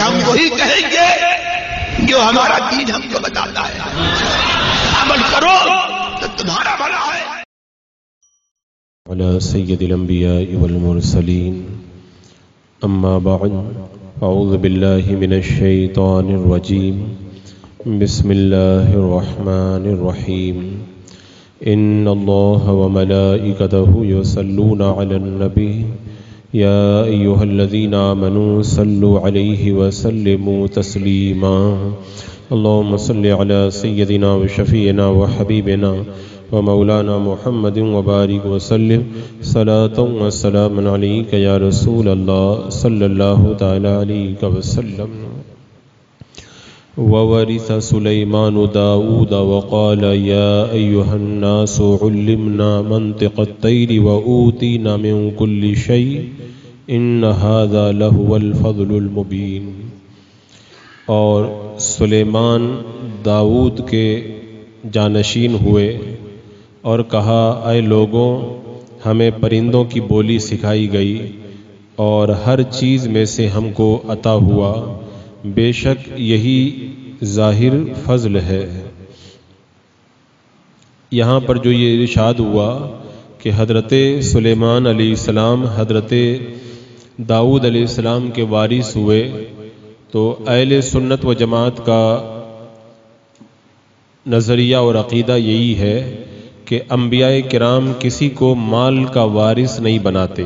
ہم وہی کہیں گے جو ہمارا دین ہم کو بتاتا ہے. عمل کرو تو تمہارا بھلا ہے. على سيد الأنبياء والمرسلين أما بعد أعوذ بالله من الشيطان الرجيم بسم الله الرحمن الرحيم إن الله وملائكته يصلون على النبي يا أيها الذين آمنوا صلوا عليه وسلموا تسليما اللهم صل على سيدنا وشفيعنا وحبيبنا ومولانا محمد وبارك وسلم صلاة وسلام عليك يا رسول الله صلى الله تعالى عليك وسلم. وورث سليمان داود وقال يا أيها الناس علمنا منطق الطير وأوتينا من كل شيء إن هذا لهو الفضل المبين. اور سلیمان داؤد کے جانشین ہوئے اور کہا اے لوگوں ہمیں پرندوں کی بولی سکھائی گئی اور ہر چیز میں سے ہم کو عطا ہوا، بے شک یہی ظاہر فضل ہے. یہاں پر جو یہ ارشاد ہوا کہ حضرت سلیمان علیہ السلام حضرت داؤد علیہ السلام کے وارث ہوئے، تو اہل سنت و جماعت کا نظریہ اور عقیدہ یہی ہے کہ انبیاء کرام کسی کو مال کا وارث نہیں بناتے،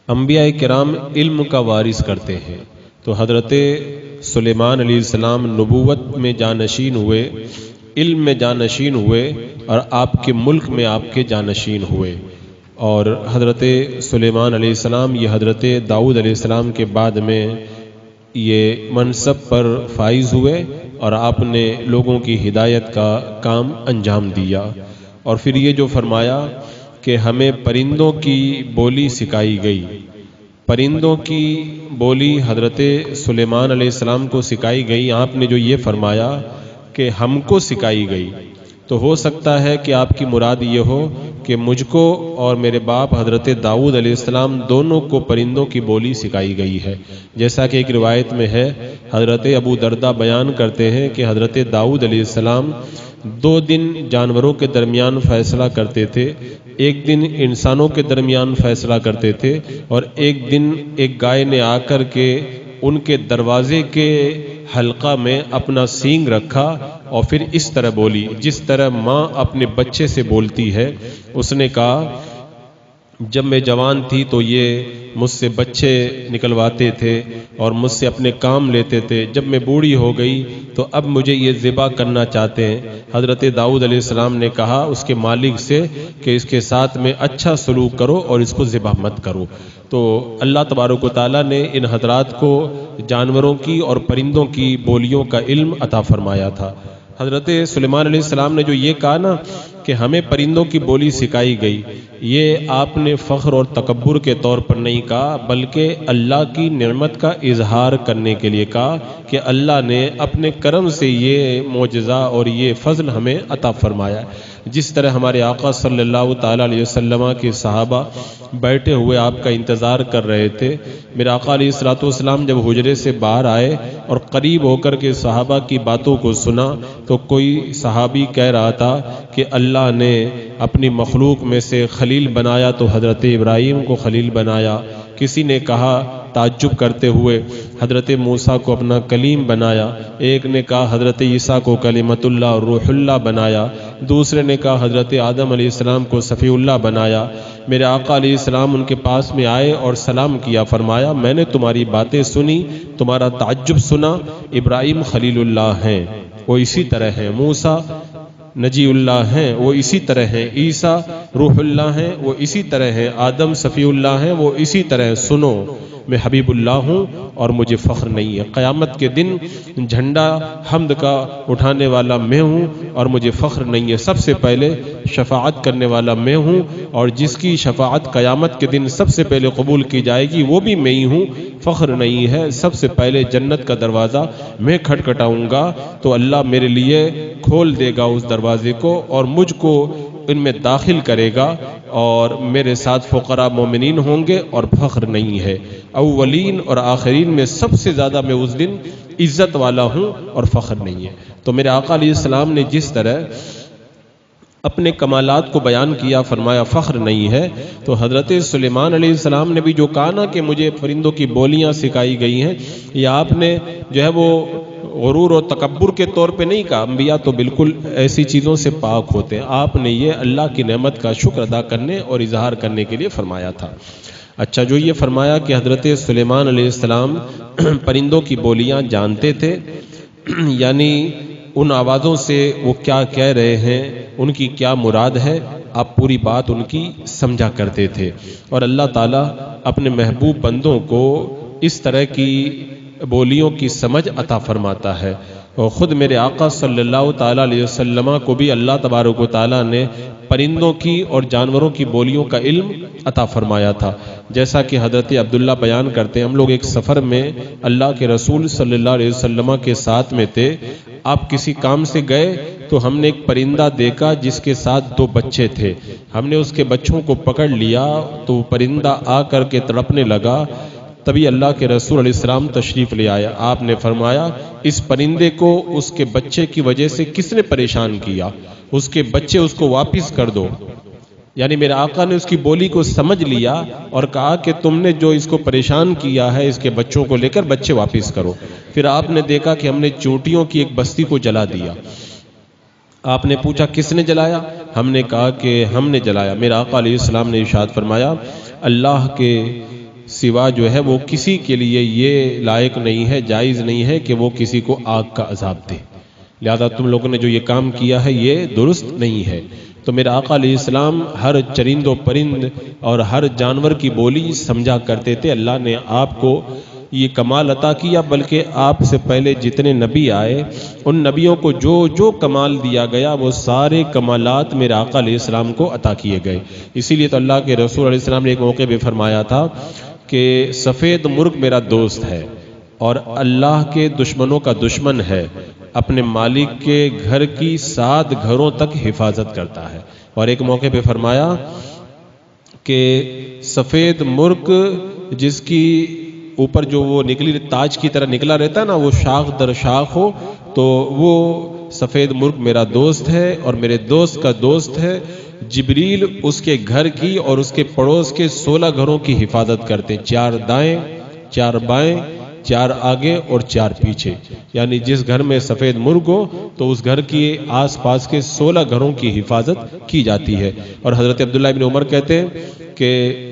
انبیاء کرام علم کا وارث کرتے ہیں. تو حضرت سلیمان علیہ السلام نبوت میں جانشین ہوئے، علم میں جانشین ہوئے اور آپ کے ملک میں آپ کے جانشین ہوئے. اور حضرت سلیمان علیہ السلام یہ حضرت داؤد علیہ السلام کے بعد میں یہ منصب پر فائز ہوئے اور آپ نے لوگوں کی ہدایت کا کام انجام دیا. اور پھر یہ جو فرمایا کہ ہمیں پرندوں کی بولی سکھائی گئی، پرندوں کی بولی حضرت سلیمان علیہ السلام کو سکھائی گئی. آپ نے جو یہ فرمایا کہ ہم کو سکھائی گئی، تو ہو سکتا ہے کہ آپ کی مراد یہ ہو کہ مجھ کو اور میرے باپ حضرت داؤد علیہ السلام دونوں کو پرندوں کی بولی سکھائی گئی ہے. جیسا کہ ایک روایت میں ہے، حضرت ابو دردہ بیان کرتے ہیں کہ حضرت داؤد علیہ السلام 2 دن جانوروں کے درمیان فیصلہ کرتے تھے، ایک دن انسانوں کے درمیان فیصلہ کرتے تھے، اور ایک دن ایک گائے نے آ کر کے ان کے دروازے کے حلقہ میں اپنا سینگ رکھا اور پھر اس طرح بولی جس طرح ماں اپنے بچے سے بولتی ہے. اس نے کہا جب میں جوان تھی تو یہ مجھ سے بچے نکلواتے تھے اور مجھ سے اپنے کام لیتے تھے، جب میں بوڑھی ہو گئی تو اب مجھے یہ ذبح کرنا چاہتے ہیں. حضرت داؤد علیہ السلام نے کہا اس کے مالک سے کہ اس کے ساتھ میں اچھا سلوک کرو اور اس کو ذبح مت کرو. تو اللہ تبارک و تعالیٰ نے ان حضرات کو جانوروں کی اور پرندوں کی بولیوں کا علم عطا فرمایا تھا. حضرت سلیمان علیہ السلام نے جو یہ کہا نا کہ ہمیں پرندوں کی بولی سکھائی گئی، یہ آپ نے فخر اور تکبر کے طور پر نہیں کہا، بلکہ اللہ کی نعمت کا اظہار کرنے کے لیے کہا کہ اللہ نے اپنے کرم سے یہ معجزہ اور یہ فضل ہمیں عطا فرمایا. جس طرح ہمارے آقا صلی اللہ تعالیٰ علیہ وسلم کے صحابہ بیٹھے ہوئے آپ کا انتظار کر رہے تھے، میرے آقا علیہ السلام جب حجرے سے باہر آئے اور قریب ہو کر کے صحابہ کی باتوں کو سنا تو کوئی صحابی کہہ رہا تھا کہ اللہ نے اپنی مخلوق میں سے خلیل بنایا تو حضرت ابراہیم کو خلیل بنایا. کسی نے کہا تعجب کرتے ہوئے حضرت موسیٰ کو اپنا کلیم بنایا، ایک نے کہا حضرت عیسیٰ کو کلمت اللہ اور روح اللہ بنایا، دوسرے نے کہا حضرت آدم علیہ السلام کو صفی اللہ بنایا. میرے آقا علیہ السلام ان کے پاس میں آئے اور سلام کیا، فرمایا میں نے تمہاری باتیں سنی، تمہارا تعجب سنا. ابراہیم خلیل اللہ ہیں وہ اسی طرح ہیں، موسیٰ نجی اللہ ہیں وہ اسی طرح ہیں، عیسیٰ روح اللہ ہیں وہ اسی طرح ہیں، آدم صفی اللہ ہیں وہ اسی طرح. سنو میں حبیب اللہ ہوں اور مجھے فخر نہیں ہے. قیامت کے دن جھنڈا حمد کا اٹھانے والا میں ہوں اور مجھے فخر نہیں ہے. سب سے پہلے شفاعت کرنے والا میں ہوں اور جس کی شفاعت قیامت کے دن سب سے پہلے قبول کی جائے گی وہ بھی میں ہی ہوں. فخر نہیں ہے. سب سے پہلے جنت کا دروازہ میں کھٹکھٹاؤں گا تو اللہ میرے لیے کھول دے گا اس دروازے کو اور مجھ کو ان میں داخل کرے گا اور میرے ساتھ فقراء مومنین ہوں گے اور فخر نہیں ہے. اولین اور آخرین میں سب سے زیادہ میں اس دن عزت والا ہوں اور فخر نہیں ہے. تو میرے آقا علیہ السلام نے جس طرح اپنے کمالات کو بیان کیا، فرمایا فخر نہیں ہے، تو حضرت سلیمان علیہ السلام نے بھی جو کہا نا کہ مجھے پرندوں کی بولیاں سکھائی گئی ہیں، یہ آپ نے جو ہے وہ غرور اور تکبر کے طور پہ نہیں کہا. انبیاء تو بالکل ایسی چیزوں سے پاک ہوتے ہیں. آپ نے یہ اللہ کی نعمت کا شکر ادا کرنے اور اظہار کرنے کے لیے فرمایا تھا. اچھا، جو یہ فرمایا کہ حضرت سلیمان علیہ السلام پرندوں کی بولیاں جانتے تھے، یعنی ان آوازوں سے وہ کیا کہہ رہے ہیں، ان کی کیا مراد ہے، آپ پوری بات ان کی سمجھا کرتے تھے. اور اللہ تعالیٰ اپنے محبوب بندوں کو اس طرح کی بولیوں کی سمجھ عطا فرماتا ہے. اور خود میرے آقا صلی اللہ تعالیٰ علیہ وسلم کو بھی اللہ تبارک و تعالیٰ نے پرندوں کی اور جانوروں کی بولیوں کا علم عطا فرمایا تھا. جیسا کہ حضرت عبداللہ بیان کرتے ہیں، ہم لوگ ایک سفر میں اللہ کے رسول صلی اللہ علیہ وسلم کے ساتھ میں تھے. آپ کسی کام سے گئے تو ہم نے ایک پرندہ دیکھا جس کے ساتھ 2 بچے تھے. ہم نے اس کے بچوں کو پکڑ لیا تو پرندہ آ کر کے تڑپنے لگا. تبھی اللہ کے رسول علیہ السلام تشریف لے آیا. آپ نے فرمایا اس پرندے کو اس کے بچے کی وجہ سے کس نے پریشان کیا، اس کے بچے اس کو واپس کر دو. یعنی میرے آقا نے اس کی بولی کو سمجھ لیا اور کہا کہ تم نے جو اس کو پریشان کیا ہے اس کے بچوں کو لے کر بچے واپس کرو. پھر آپ نے دیکھا کہ ہم نے چونٹیوں کی ایک بستی کو جلا دیا. آپ نے پوچھا کس نے جلایا؟ ہم نے کہا کہ ہم نے جلایا. میرے آقا علیہ السلام نے ارشاد فرمایا اللہ کے سوا جو ہے وہ کسی کے لیے یہ لائق نہیں ہے، جائز نہیں ہے کہ وہ کسی کو آگ کا عذاب دے. لہذا تم لوگوں نے جو یہ کام کیا ہے یہ درست نہیں ہے. تو میرے آقا علیہ السلام ہر چرند و پرند اور ہر جانور کی بولی سمجھا کرتے تھے. اللہ نے آپ کو یہ کمال عطا کیا، بلکہ آپ سے پہلے جتنے نبی آئے ان نبیوں کو جو جو کمال دیا گیا وہ سارے کمالات میرے آقا علیہ السلام کو عطا کیے گئے. اسی لیے تو اللہ کے رسول علیہ السلام نے ایک موقع پہ فرمایا تھا کہ سفید مرغ میرا دوست ہے اور اللہ کے دشمنوں کا دشمن ہے، اپنے مالک کے گھر کی 7 گھروں تک حفاظت کرتا ہے. اور ایک موقع پہ فرمایا کہ سفید مرغ جس کی اوپر جو وہ نکلی تاج کی طرح نکلا رہتا ہے نا، وہ شاخ در شاخ ہو، تو وہ سفید مرغ میرا دوست ہے اور میرے دوست کا دوست ہے. جبریل اس کے گھر کی اور اس کے پڑوس کے 16 گھروں کی حفاظت کرتے ہیں، 4 دائیں 4 بائیں 4 آگے اور 4 پیچھے. یعنی جس گھر میں سفید مرغ ہو تو اس گھر کی آس پاس کے 16 گھروں کی حفاظت کی جاتی ہے. اور حضرت عبداللہ ابن عمر کہتے ہیں کہ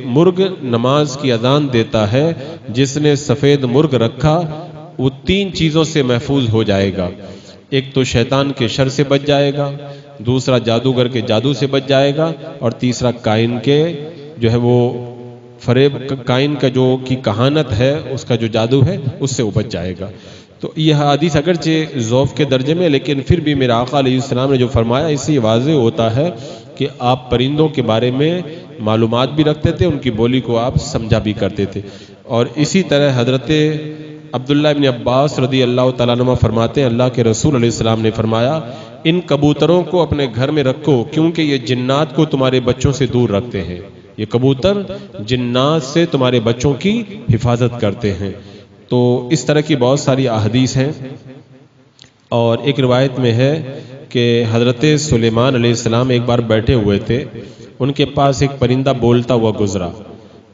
مرغ نماز کی اذان دیتا ہے، جس نے سفید مرغ رکھا وہ 3 چیزوں سے محفوظ ہو جائے گا. ایک تو شیطان کے شر سے بچ جائے گا، دوسرا جادوگر کے جادو سے بچ جائے گا، اور تیسرا کائن کے جو ہے وہ فریب، کائن کا جو کی کہانت ہے اس کا جو جادو ہے اس سے وہ بچ جائے گا. تو یہ حدیث اگرچہ ضعف کے درجے میں، لیکن پھر بھی میرا آقا علیہ السلام نے جو فرمایا اس سے واضح ہوتا ہے کہ آپ پرندوں کے بارے میں معلومات بھی رکھتے تھے، ان کی بولی کو آپ سمجھا بھی کرتے تھے. اور اسی طرح حضرت عبداللہ ابن عباس رضی اللہ تعالیٰ عنہ فرماتے ہیں اللہ کے رسول علیہ السلام نے فرمایا ان کبوتروں کو اپنے گھر میں رکھو کیونکہ یہ جنات کو تمہارے بچوں سے دور رکھتے ہیں. یہ کبوتر جنات سے تمہارے بچوں کی حفاظت کرتے ہیں. تو اس طرح کی بہت ساری احادیث ہیں. اور ایک روایت میں ہے کہ حضرت سلیمان علیہ السلام ایک بار بیٹھے ہوئے تھے، ان کے پاس ایک پرندہ بولتا ہوا گزرا.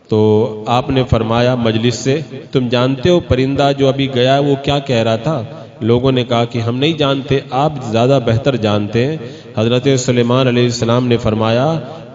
تو آپ نے فرمایا مجلس سے تم جانتے ہو پرندہ جو ابھی گیا ہے وہ کیا کہہ رہا تھا؟ لوگوں نے کہا کہ ہم نہیں جانتے، آپ زیادہ بہتر جانتے ہیں. حضرت سلیمان علیہ السلام نے فرمایا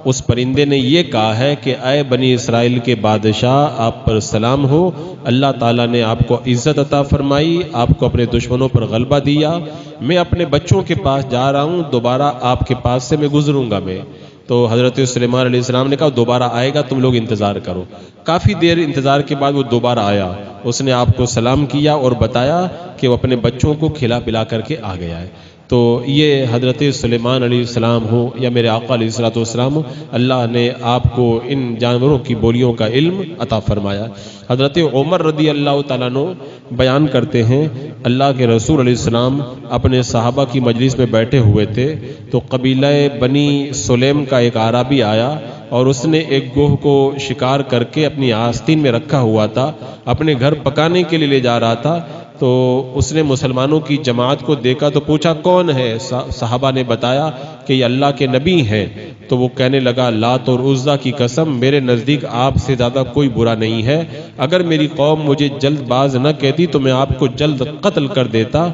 اس پرندے نے یہ کہا ہے کہ اے بنی اسرائیل کے بادشاہ آپ پر سلام ہو، اللہ تعالیٰ نے آپ کو عزت عطا فرمائی، آپ کو اپنے دشمنوں پر غلبہ دیا، میں اپنے بچوں کے پاس جا رہا ہوں، دوبارہ آپ کے پاس سے میں گزروں گا میں. تو حضرت سلیمان علیہ السلام نے کہا دوبارہ آئے گا، تم لوگ انتظار کرو. کافی دیر انتظار کے بعد وہ دوبارہ آیا، اس نے آپ کو سلام کیا اور بتایا کہ وہ اپنے بچوں کو کھلا پلا کر کے آ گیا ہے. تو یہ حضرت سلیمان علیہ السلام ہو یا میرے آقا علیہ السلام ہو، اللہ نے آپ کو ان جانوروں کی بولیوں کا علم عطا فرمایا. حضرت عمر رضی اللہ تعالیٰ عنہ بیان کرتے ہیں اللہ کے رسول علیہ السلام اپنے صحابہ کی مجلس میں بیٹھے ہوئے تھے تو قبیلہ بنی سلیم کا ایک اعرابی آیا اور اس نے ایک گوہ کو شکار کر کے اپنی آستین میں رکھا ہوا تھا، اپنے گھر پکانے کے لیے لے جا رہا تھا۔ تو اس نے مسلمانوں کی جماعت کو دیکھا تو پوچھا کون ہے؟ صحابہ نے بتایا کہ یہ اللہ کے نبی ہیں۔ تو وہ کہنے لگا لات اور عزا کی قسم، میرے نزدیک آپ سے زیادہ کوئی برا نہیں ہے، اگر میری قوم مجھے جلد باز نہ کہتی تو میں آپ کو جلد قتل کر دیتا۔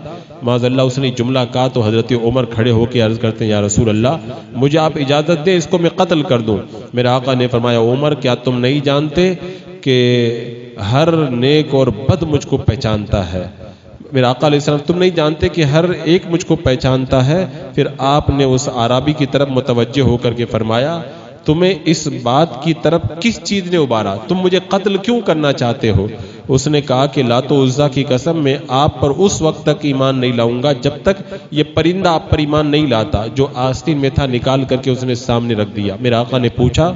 معاذ اللہ اس نے جملہ کہا تو حضرت عمر کھڑے ہو کے عرض کرتے ہیں یا رسول اللہ مجھے آپ اجازت دیں، اس کو میں قتل کر دوں۔ میرے آقا نے فرمایا عمر کیا تم نہیں جانتے کہ ہر نیک اور بد مجھ کو پہچانتا ہے؟ میرے آقا علیہ السلام تم نہیں جانتے کہ ہر ایک مجھ کو پہچانتا ہے؟ پھر آپ نے اس عرابی کی طرف متوجہ ہو کر کے فرمایا تمہیں اس بات کی طرف کس چیز نے ابھارا؟ تم مجھے قتل کیوں کرنا چاہتے ہو؟ اس نے کہا کہ لات و عزا کی قسم میں آپ پر اس وقت تک ایمان نہیں لاؤں گا جب تک یہ پرندہ آپ پر ایمان نہیں لاتا۔ جو آستین میں تھا نکال کر کے اس نے سامنے رکھ دیا۔ میرے آقا نے پوچھا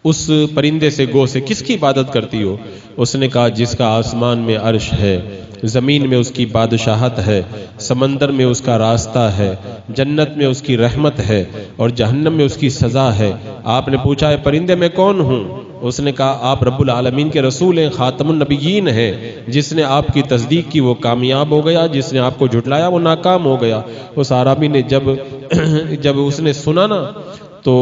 اس پرندے سے گو سے کس کی عبادت کرتی ہو؟ اس نے کہا جس کا آسمان میں عرش ہے، زمین میں اس کی بادشاہت ہے، سمندر میں اس کا راستہ ہے، جنت میں اس کی رحمت ہے اور جہنم میں اس کی سزا ہے۔ آپ نے پوچھا ہے پرندے میں کون ہوں؟ اس نے کہا آپ رب العالمین کے رسول ہیں، خاتم النبیین ہیں، جس نے آپ کی تصدیق کی وہ کامیاب ہو گیا، جس نے آپ کو جھٹلایا وہ ناکام ہو گیا۔ اس عربی نے جب اس نے سنا نا تو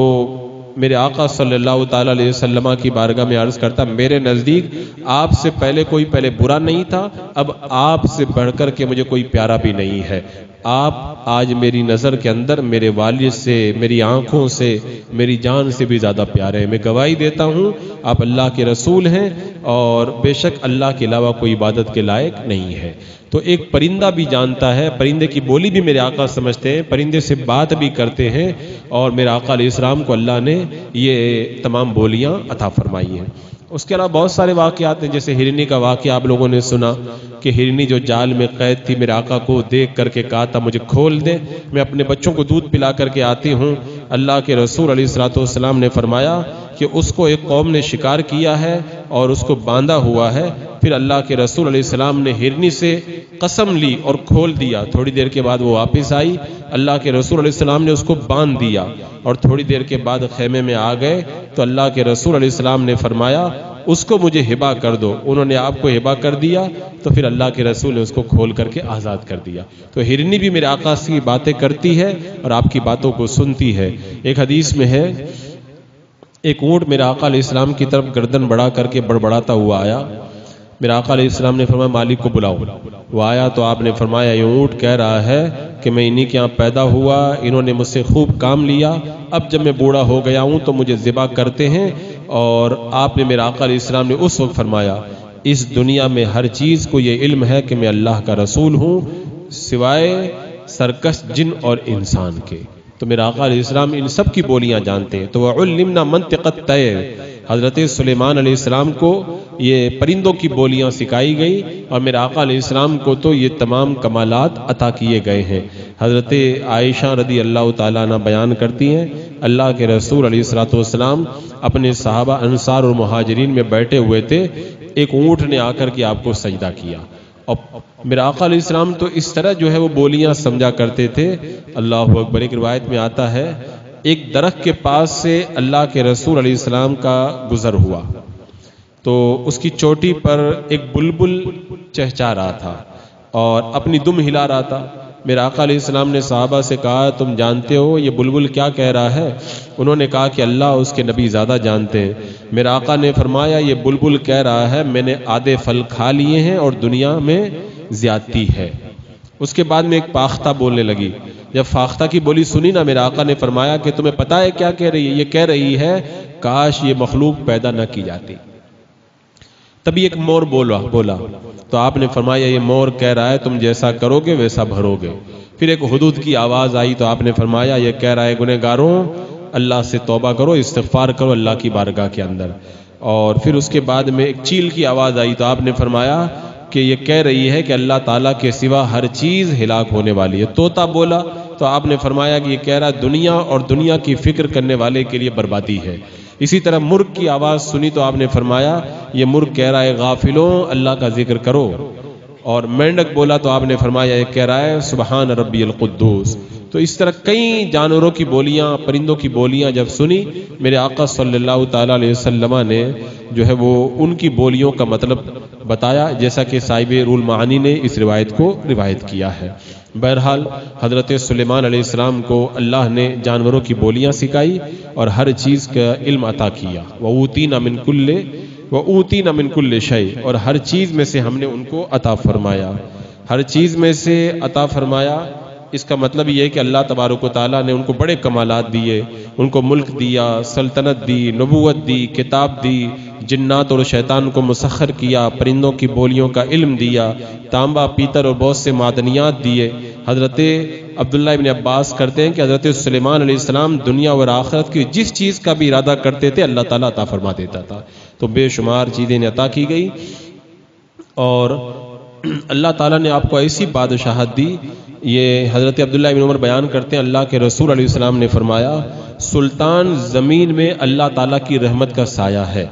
میرے آقا صلی اللہ تعالی علیہ وسلم کی بارگاہ میں عرض کرتا میرے نزدیک آپ سے پہلے کوئی برا نہیں تھا، اب آپ سے بڑھ کر کے مجھے کوئی پیارا بھی نہیں ہے۔ آپ آج میری نظر کے اندر میرے والد سے، میری آنکھوں سے، میری جان سے بھی زیادہ پیارے ہیں۔ میں گواہی دیتا ہوں آپ اللہ کے رسول ہیں اور بے شک اللہ کے علاوہ کوئی عبادت کے لائق نہیں ہے۔ تو ایک پرندہ بھی جانتا ہے، پرندے کی بولی بھی میرے آقا سمجھتے ہیں، پرندے سے بات بھی کرتے ہیں، اور میرے آقا علیہ السلام کو اللہ نے یہ تمام بولیاں عطا فرمائی ہیں۔ اس کے علاوہ بہت سارے واقعات ہیں، جیسے ہرنی کا واقعہ آپ لوگوں نے سنا کہ ہرنی جو جال میں قید تھی میرے آقا کو دیکھ کر کے کہا تھا مجھے کھول دے، میں اپنے بچوں کو دودھ پلا کر کے آتی ہوں۔ اللہ کے رسول علیہ السلام نے فرمایا کہ اس کو ایک قوم نے شکار کیا ہے اور اس کو باندھا ہوا ہے۔ پھر اللہ کے رسول علیہ السلام نے ہرنی سے قسم لی اور کھول دیا، تھوڑی دیر کے بعد وہ واپس آئی، اللہ کے رسول علیہ السلام نے اس کو باندھ دیا اور تھوڑی دیر کے بعد خیمے میں آ گئے تو اللہ کے رسول علیہ السلام نے فرمایا اس کو مجھے ہبا کر دو۔ انہوں نے آپ کو ہبا کر دیا تو پھر اللہ کے رسول نے اس کو کھول کر کے آزاد کر دیا۔ تو ہرنی بھی میرے آقا کی باتیں کرتی ہے اور آپ کی باتوں کو سنتی ہے۔ ایک حدیث میں ہے ایک اونٹ میرے آقا علیہ السلام کی طرف گردن بڑھا کر کے بڑبڑاتا ہوا آیا۔ میرے آقا علیہ السلام نے فرمایا مالک کو بلاؤ۔ وہ آیا تو آپ نے فرمایا یہ اونٹ کہہ رہا ہے کہ میں انہی کے یہاں پیدا ہوا، انہوں نے مجھ سے خوب کام لیا، اب جب میں بوڑھا ہو گیا ہوں تو مجھے ذبح کرتے ہیں۔ اور آپ نے میرے آقا علیہ السلام نے اس وقت فرمایا اس دنیا میں ہر چیز کو یہ علم ہے کہ میں اللہ کا رسول ہوں سوائے سرکش جن اور انسان کے۔ تو میرے آقا علیہ السلام ان سب کی بولیاں جانتے ہیں۔ تو وَعُلِّمْنَا مَنْطِقَ الطَّيْرِ، حضرت سلیمان علیہ السلام کو یہ پرندوں کی بولیاں سکھائی گئی اور میرے آقا علیہ السلام کو تو یہ تمام کمالات عطا کیے گئے ہیں۔ حضرت عائشہ رضی اللہ تعالیٰ عنہ بیان کرتی ہیں اللہ کے رسول علیہ السلام اپنے صحابہ انصار اور مہاجرین میں بیٹھے ہوئے تھے، ایک اونٹ نے آ کر کے آپ کو سجدہ کیا اور میرے آقا علیہ السلام تو اس طرح جو ہے وہ بولیاں سمجھا کرتے تھے۔ اللہ اکبر۔ ایک روایت میں آتا ہے ایک درخت کے پاس سے اللہ کے رسول علیہ السلام کا گزر ہوا تو اس کی چوٹی پر ایک بلبل چہچا رہا تھا اور اپنی دم ہلا رہا تھا۔ میرے آقا علیہ السلام نے صحابہ سے کہا تم جانتے ہو یہ بلبل کیا کہہ رہا ہے؟ انہوں نے کہا کہ اللہ اس کے نبی زیادہ جانتے ہیں۔ میرے آقا نے فرمایا یہ بلبل کہہ رہا ہے میں نے آدھے پھل کھا لیے ہیں اور دنیا میں زیادتی ہے۔ اس کے بعد میں ایک فاختہ بولنے لگی، جب فاختہ کی بولی سنی نا میرے آقا نے فرمایا کہ تمہیں پتہ ہے کیا کہہ رہی ہے؟ یہ کہہ رہی ہے کاش یہ مخلوق پیدا نہ کی جاتی۔ تبھی ایک مور بولا تو آپ نے فرمایا یہ مور کہہ رہا ہے تم جیسا کرو گے ویسا بھرو گے۔ پھر ایک حدود کی آواز آئی تو آپ نے فرمایا یہ کہہ رہا ہے گنہگاروں اللہ سے توبہ کرو، استغفار کرو اللہ کی بارگاہ کے اندر۔ اور پھر اس کے بعد میں ایک چیل کی آواز آئی تو آپ نے فرمایا کہ یہ کہہ رہی ہے کہ اللہ تعالیٰ کے سوا ہر چیز ہلاک ہونے والی ہے۔ طوطا بولا تو آپ نے فرمایا کہ یہ کہہ رہا دنیا اور دنیا کی فکر کرنے والے کے لیے بربادی ہے۔ اسی طرح مرغ کی آواز سنی تو آپ نے فرمایا یہ مرغ کہہ رہا ہے غافلوں اللہ کا ذکر کرو۔ اور مینڈک بولا تو آپ نے فرمایا ایک کہہ رہا ہے سبحان ربی القدوس. تو اس طرح کئی جانوروں کی بولیاں، پرندوں کی بولیاں جب سنی، میرے آقا صلی اللہ تعالیٰ علیہ وسلم نے جو ہے وہ ان کی بولیوں کا مطلب بتایا، جیسا کہ صاحب روح المعانی نے اس روایت کو روایت کیا ہے. بہرحال حضرت سلیمان علیہ السلام کو اللہ نے جانوروں کی بولیاں سکھائی اور ہر چیز کا علم عطا کیا. وَأُوتِينَ مِن كُلِّ شَيْءٍ، اور ہر چیز میں سے ہم نے ان کو عطا فرمایا. ہر چیز میں سے عطا فرمایا، اس کا مطلب یہ ہے کہ اللہ تبارک و تعالیٰ نے ان کو بڑے کمالات دیے، ان کو ملک دیا، سلطنت دی، نبوت دی، کتاب دی، جنات اور شیطان کو مسخر کیا، پرندوں کی بولیوں کا علم دیا، تانبا پیتر اور بہت سے معدنیات دیے. حضرت عبداللہ ابن عباس کرتے ہیں کہ حضرت سلیمان علیہ السلام دنیا اور آخرت کی جس چیز کا بھی ارادہ کرتے تھے اللہ تعالیٰ عطا فرما دیتا تھا. تو بے شمار چیزیں عطا کی گئی، اور اللہ تعالیٰ نے آپ کو ایسی بادشاہت دی. یہ حضرت عبداللہ ابن عمر بیان کرتے ہیں اللہ کے رسول علیہ السلام نے فرمایا سلطان زمین میں اللہ تعالیٰ کی رحمت کا سایہ ہے.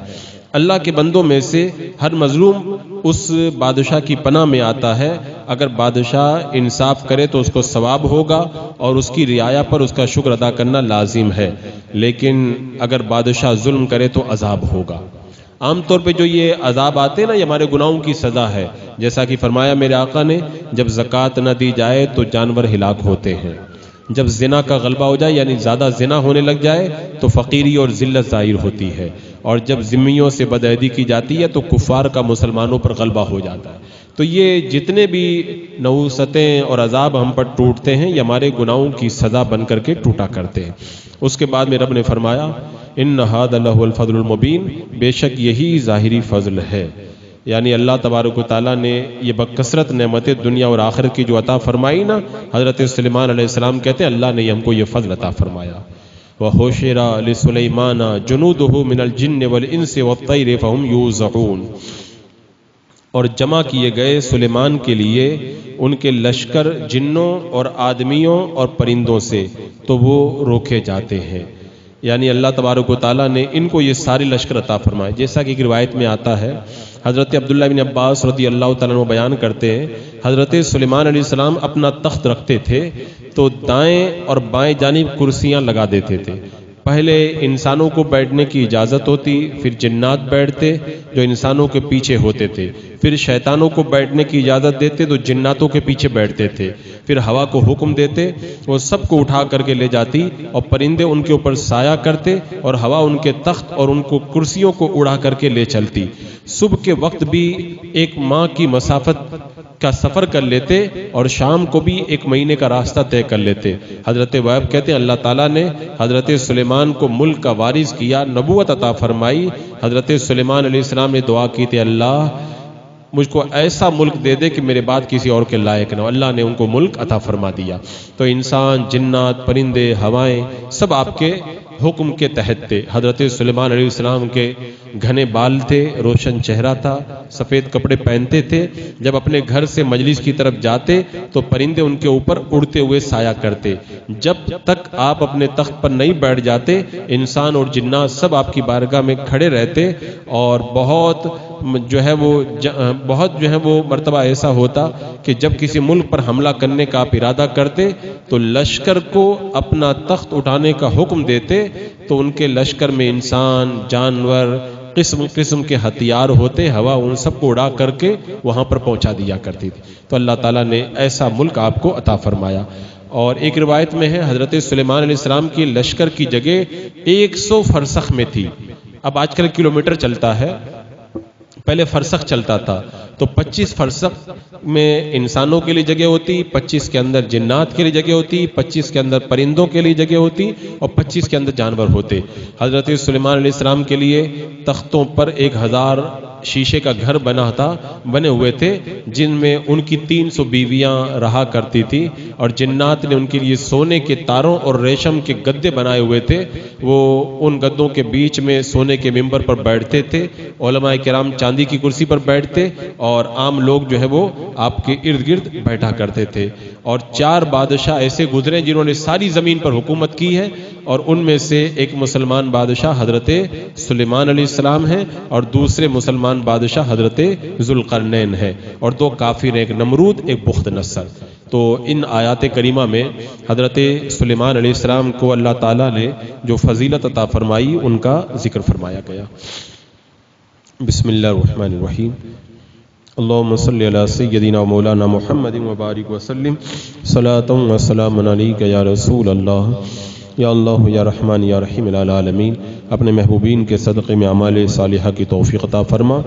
اللہ کے بندوں میں سے ہر مظلوم اس بادشاہ کی پناہ میں آتا ہے. اگر بادشاہ انصاف کرے تو اس کو ثواب ہوگا اور اس کی رعایا پر اس کا شکر ادا کرنا لازم ہے، لیکن اگر بادشاہ ظلم کرے تو عذاب ہوگا. عام طور پہ جو یہ عذاب آتے ہیں نا، یہ ہمارے گناہوں کی سزا ہے. جیسا کہ فرمایا میرے آقا نے جب زکوٰۃ نہ دی جائے تو جانور ہلاک ہوتے ہیں، جب زنا کا غلبہ ہو جائے یعنی زیادہ زنا ہونے لگ جائے تو فقیری اور ذلت ظاہر ہوتی ہے، اور جب ذمیوں سے بدعہدی کی جاتی ہے تو کفار کا مسلمانوں پر غلبہ ہو جاتا ہے. تو یہ جتنے بھی نحوستیں اور عذاب ہم پر ٹوٹتے ہیں یہ ہمارے گناہوں کی سزا بن کر کے ٹوٹا کرتے ہیں. اس کے بعد میں رب نے فرمایا ان ھذا لہو الفضل المبین، بے شک یہی ظاہری فضل ہے. یعنی اللہ تبارک و تعالیٰ نے یہ بکثرت نعمتیں دنیا اور آخرت کی جو عطا فرمائی نا، حضرت سلیمان علیہ السلام کہتے ہیں اللہ نے ہم کو یہ فضل عطا فرمایا. وَحُشِرَ لِسُلَيْمَانَ جُنُودُهُ مِنَ الْجِنِّ وَالْإِنسِ وَالطَّيْرِ فَهُمْ يُوزَعُونَ، اور جمع کیے گئے سلیمان کے لیے ان کے لشکر جنوں اور آدمیوں اور پرندوں سے تو وہ روکے جاتے ہیں. یعنی اللہ تبارک و تعالیٰ نے ان کو یہ سارے لشکر عطا فرمائے. جیسا کہ ایک روایت میں آتا ہے، حضرت عبداللہ بن عباس رضی اللہ تعالیٰ عنہ بیان کرتے ہیں حضرت سلیمان علیہ السلام اپنا تخت رکھتے تھے تو دائیں اور بائیں جانب کرسیاں لگا دیتے تھے. پہلے انسانوں کو بیٹھنے کی اجازت ہوتی، پھر جنات بیٹھتے جو انسانوں کے پیچھے ہوتے تھے، پھر شیطانوں کو بیٹھنے کی اجازت دیتے تو جناتوں کے پیچھے بیٹھتے تھے، پھر ہوا کو حکم دیتے وہ سب کو اٹھا کر کے لے جاتی اور پرندے ان کے اوپر سایہ کرتے اور ہوا ان کے تخت اور ان کو کرسیوں کو اڑا کر کے لے چلتی. صبح کے وقت بھی ایک ماہ کی مسافت کا سفر کر لیتے اور شام کو بھی 1 مہینے کا راستہ طے کر لیتے. حضرت وہب کہتے ہیں اللہ تعالیٰ نے حضرت سلیمان کو ملک کا وارث کیا، نبوت عطا فرمائی. حضرت سلیمان علیہ السلام نے دعا کی تھی اللہ مجھ کو ایسا ملک دے دے کہ میرے بعد کسی اور کے لائق نہ ہو. اللہ نے ان کو ملک عطا فرما دیا. تو انسان، جنات، پرندے، ہوائیں سب آپ کے حکم کے تحت تھے. حضرت سلیمان علیہ السلام کے گھنے بال تھے، روشن چہرہ تھا، سفید کپڑے پہنتے تھے. جب اپنے گھر سے مجلس کی طرف جاتے تو پرندے ان کے اوپر اڑتے ہوئے سایہ کرتے. جب تک آپ اپنے تخت پر نہیں بیٹھ جاتے انسان اور جنات سب آپ کی بارگاہ میں کھڑے رہتے. اور بہت جو ہے وہ مرتبہ ایسا ہوتا کہ جب کسی ملک پر حملہ کرنے کا آپ ارادہ کرتے تو لشکر کو اپنا تخت اٹھانے کا حکم دیتے تو ان کے لشکر میں انسان، جانور، قسم قسم کے ہتھیار ہوتے، ہوا ان سب کو اڑا کر کے وہاں پر پہنچا دیا کرتی تھی. تو اللہ تعالیٰ نے ایسا ملک آپ کو عطا فرمایا. اور ایک روایت میں ہے حضرت سلیمان علیہ السلام کی لشکر کی جگہ 100 فرسخ میں تھی. اب آج کل کلومیٹر چلتا ہے، پہلے فرسخ چلتا تھا. تو 25 فرسخ میں انسانوں کے لیے جگہ ہوتی، 25 کے اندر جنات کے لیے جگہ ہوتی، 25 کے اندر پرندوں کے لیے جگہ ہوتی اور 25 کے اندر جانور ہوتے. حضرت سلیمان علیہ السلام کے لیے تختوں پر 1000 شیشے کا گھر بنے ہوئے تھے جن میں ان کی 300 بیویاں رہا کرتی تھی. اور جنات نے ان کے لیے سونے کے تاروں اور ریشم کے گدے بنائے ہوئے تھے. وہ ان گدوں کے بیچ میں سونے کے ممبر پر بیٹھتے تھے. علماء کرام چاندی کی کرسی پر بیٹھتے اور عام لوگ جو ہے وہ آپ کے ارد گرد بیٹھا کرتے تھے، اور 4 بادشاہ ایسے گزرے جنہوں نے ساری زمین پر حکومت کی ہے، اور ان میں سے ایک مسلمان بادشاہ حضرت سلیمان علیہ السلام ہیں، اور دوسرے مسلمان بادشاہ حضرت ذوالقرنین ہے، اور 2 کافر، ایک نمرود ایک بخت نصر۔ تو ان آیات کریمہ میں حضرت سلیمان علیہ السلام کو اللہ تعالیٰ نے جو فضیلت عطا فرمائی ان کا ذکر فرمایا گیا۔ بسم اللہ الرحمن الرحیم، اللہم صلی علی سیدنا مولانا محمد وبارک وسلم، صلاۃ و سلام علیک یا رسول اللہ، یا اللہ یا رحمان یا رحیم العالمین۔ اپنے محبوبین کے صدقے میں اعمال صالحہ کی توفیق عطا فرما،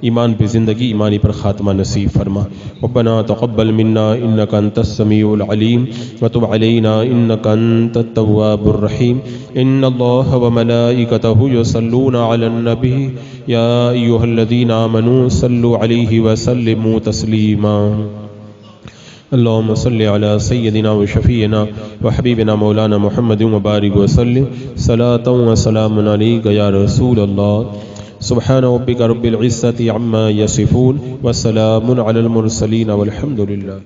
ایمان پہ زندگی، ایمانی پر خاتمہ نصیب فرما۔ ربنا تقبل منا انک انت السمیع العلیم وتب علینا انک انت التواب الرحیم۔ ان اللہ وملائکتہ یصلون علی النبی یا ایھا الذین آمنوا صلوا علیہ وسلموا تسلیما۔ اللہم صلی علی سیدنا و شفیعنا و حبیبنا مولانا محمد وبارک وسلم، صلاۃ و سلام علیک یا رسول اللہ۔ سبحان ربک رب العزة عما یصفون وسلام علی المرسلین والحمد للہ۔